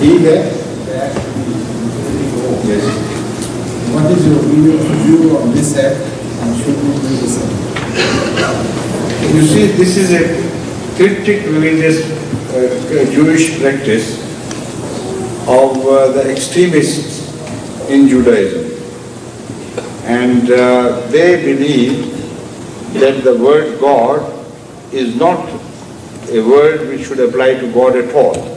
ठीक है? Yes. What is your view on this act, and should we do the same? You see, this is a cryptic religious Jewish practice of the extremists in Judaism. And they believe that the word God is not a word which should apply to God at all.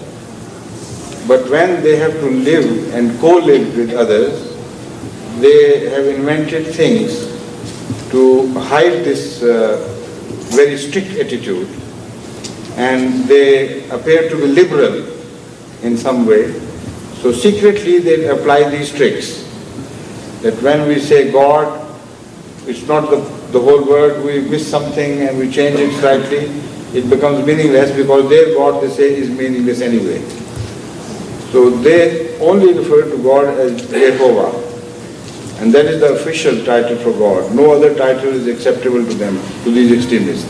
But when they have to live and co-live with others, they have invented things to hide this very strict attitude, and they appear to be liberal in some way. So secretly they apply these tricks, that when we say God, it's not the whole word, we miss something and we change it slightly, it becomes meaningless, because their God, they say, is meaningless anyway. So they only refer to God as Jehovah, and that is the official title for God. No other title is acceptable to them, to these extremists.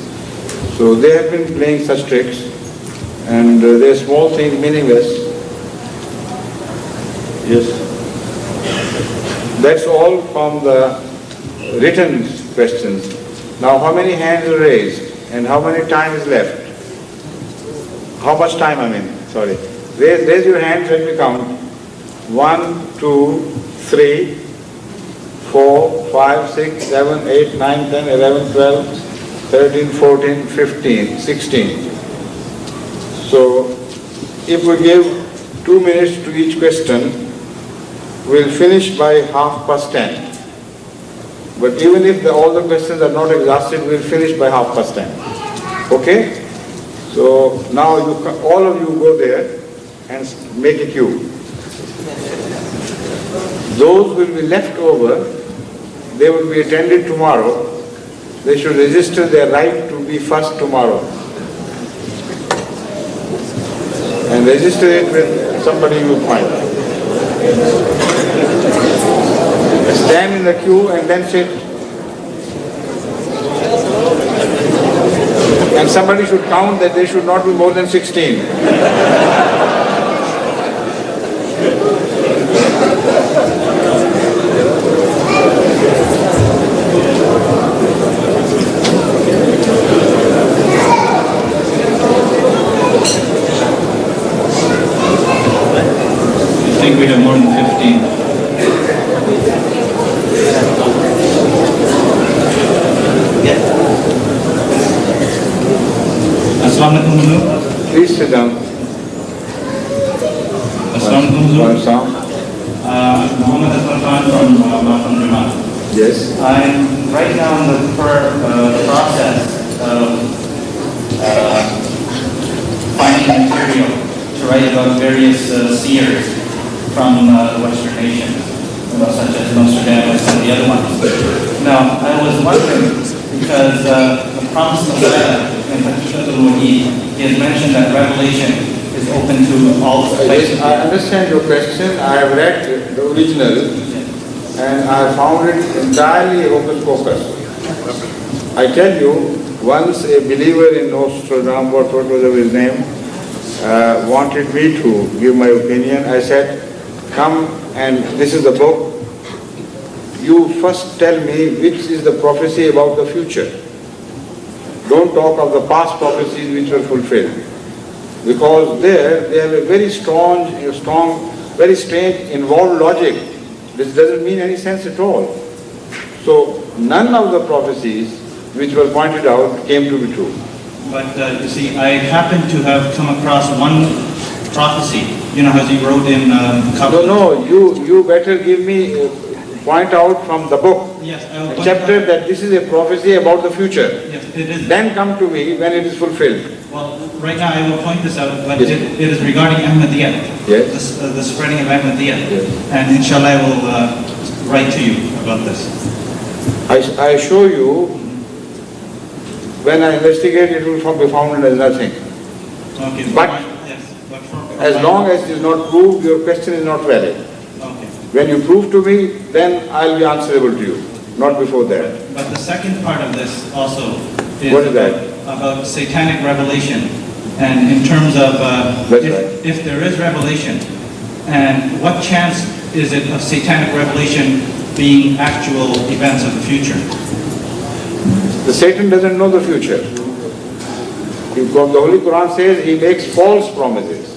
So they have been playing such tricks, and they're small things, meaningless. Yes. That's all from the written questions. Now, how many hands are raised, and how many time is left? How much time, sorry. Raise your hands, let me count. 1, 2, 3, 4, 5, 6, 7, 8, 9, 10, 11, 12, 13, 14, 15, 16. So, if we give 2 minutes to each question, we'll finish by 10:30. But even if all the questions are not exhausted, we'll finish by 10:30. Okay? So now all of you go there and make a queue. Those will be left over, they will be attended tomorrow. They should register their right to be first tomorrow. And register it with somebody you find. Stand in the queue and then sit. And somebody should count that there should not be more than 16. I think we have more than 15. Please sit down. Muhammad from Jamal. Yes. I'm right now in the process of finding material to write about various seers from the Western nations, such as Nostradamus and the other ones. Now, I was wondering, because the promised Messiah in Hadhrat he has mentioned that revelation is open to all places. I understand your question. I have read the original and I found it entirely hocus pocus. I tell you, once a believer in Nostradamus, what was his name, wanted me to give my opinion. I said, come and this is the book. You first tell me which is the prophecy about the future. Don't talk of the past prophecies which were fulfilled. Because there they have a very strong, very strange, involved logic. This doesn't mean any sense at all. So none of the prophecies which were pointed out came to be true. But you see, I happen to have come across one prophecy, as he wrote in No, you better give me, point out from the book, yes, a chapter that this is a prophecy about the future. Yes, it is. Then come to me when it is fulfilled. Well, right now I will point this out, but yes. it is regarding Ahmadiyya, yes. the spreading of Ahmadiyya. Yes. And inshallah I will write to you about this. I assure you, when I investigate, it will be found as nothing. Okay. But yes, as long as it is not proved, your question is not valid. Okay. When you prove to me, then I'll be answerable to you, not before that. But the second part of this also is, what is that? About satanic revelation. And in terms of if there is revelation, And what chance is it of satanic revelation being actual events of the future? The Satan doesn't know the future. The Holy Quran says he makes false promises.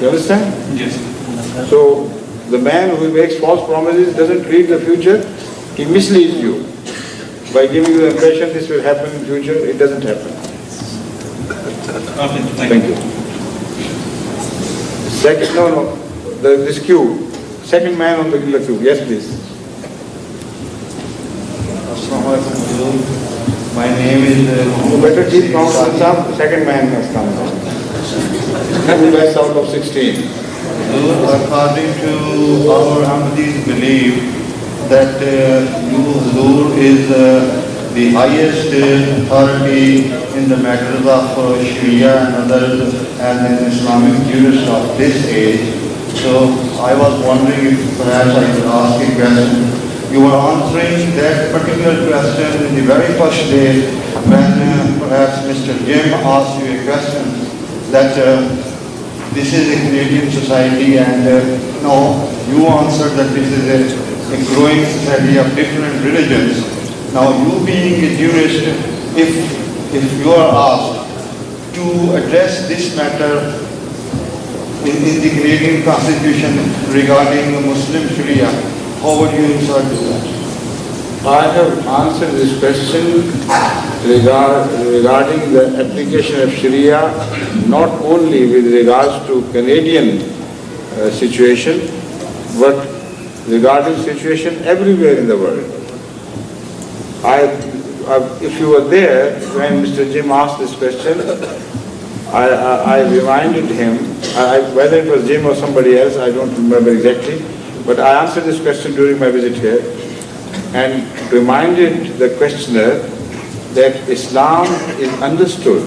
You understand? Yes. So the man who makes false promises doesn't read the future, he misleads you. By giving you the impression this will happen in future, it doesn't happen. Okay, Thank you. Second, this queue. Second man on the queue. Yes, please. My name is You better keep count on some. Second man has come. Who best out of 16? According to our Ahmadis belief that you, Huzur, is the highest authority in the matters of Sharia and others and an Islamic jurist of this age. So I was wondering if perhaps I could ask a question. You were answering that particular question in the very first day when perhaps Mr. Jim asked you a question that this is a Canadian society and no, you answered that this is a growing society of different religions. Now you being a jurist, if you are asked to address this matter in the Canadian Constitution regarding Muslim Sharia, how would you insert that? I have answered this question regarding the application of Sharia not only with regards to Canadian situation, but regarding situation everywhere in the world. If you were there when Mr. Jim asked this question, I reminded him, whether it was Jim or somebody else, I don't remember exactly, but I answered this question during my visit here and reminded the questioner that Islam is understood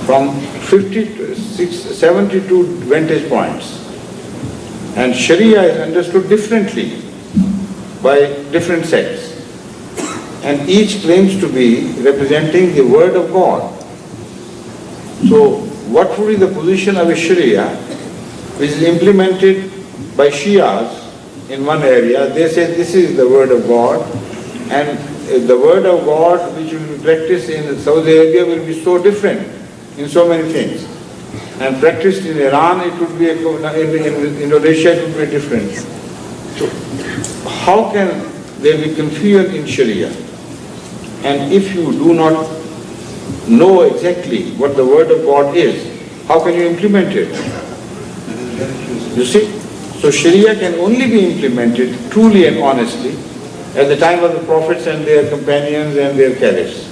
from 72 vantage points, and Sharia is understood differently by different sects, and each claims to be representing the word of God. So what would be the position of a Sharia which is implemented by Shias in one area? They say this is the word of God, and the word of God which will be practiced in Saudi Arabia will be so different in so many things, and practiced in Iran it would be in Indonesia it would be different. So how can there be confusion in Sharia? And if you do not know exactly what the word of God is, how can you implement it? You see? So Sharia can only be implemented truly and honestly at the time of the prophets and their companions and their caliphs,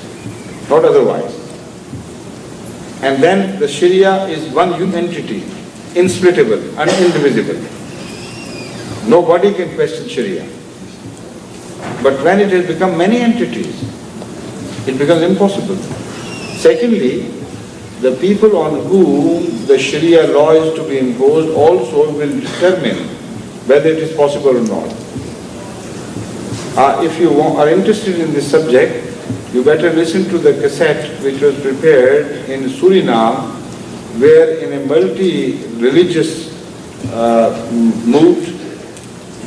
not otherwise. And then the Sharia is one entity, insplittable and indivisible. Nobody can question Sharia. But when it has become many entities, it becomes impossible. Secondly, the people on whom the Sharia law is to be imposed also will determine whether it is possible or not. If you are interested in this subject, you better listen to the cassette which was prepared in Suriname, where in a multi-religious mood,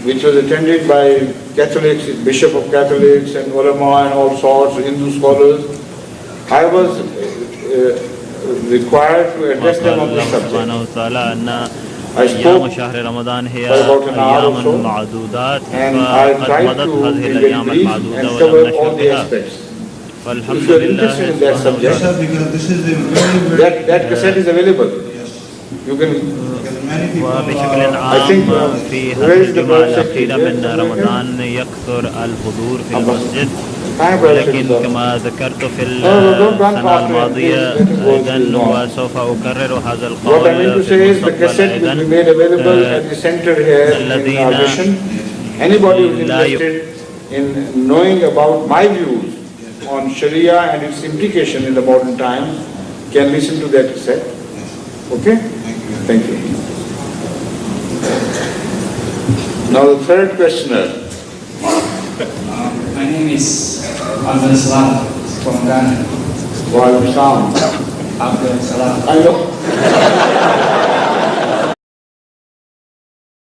which was attended by Catholics, Bishop of Catholics and ulama and all sorts, Hindu scholars, I was required to address them on this subject. I spoke for about an hour or so, and I tried to be very brief and cover all the aspects. If you are interested in that subject, that cassette is available. You can. وبشكل عام في هذه الجمعة الأخيرة من رمضان يكثر الحضور في المسجد، ولكن كما ذكرت في السنة الماضية أيضا وسوف أكرر هذا القول في المستقبل أيضا الذين لا in knowing about my views on Sharia and its implication in the modern times can listen to that cassette. Okay? Thank you. Now the third questioner. My name is Abdul Salam from Ghana. Wa alaikum salam. Abdul Salam. I know.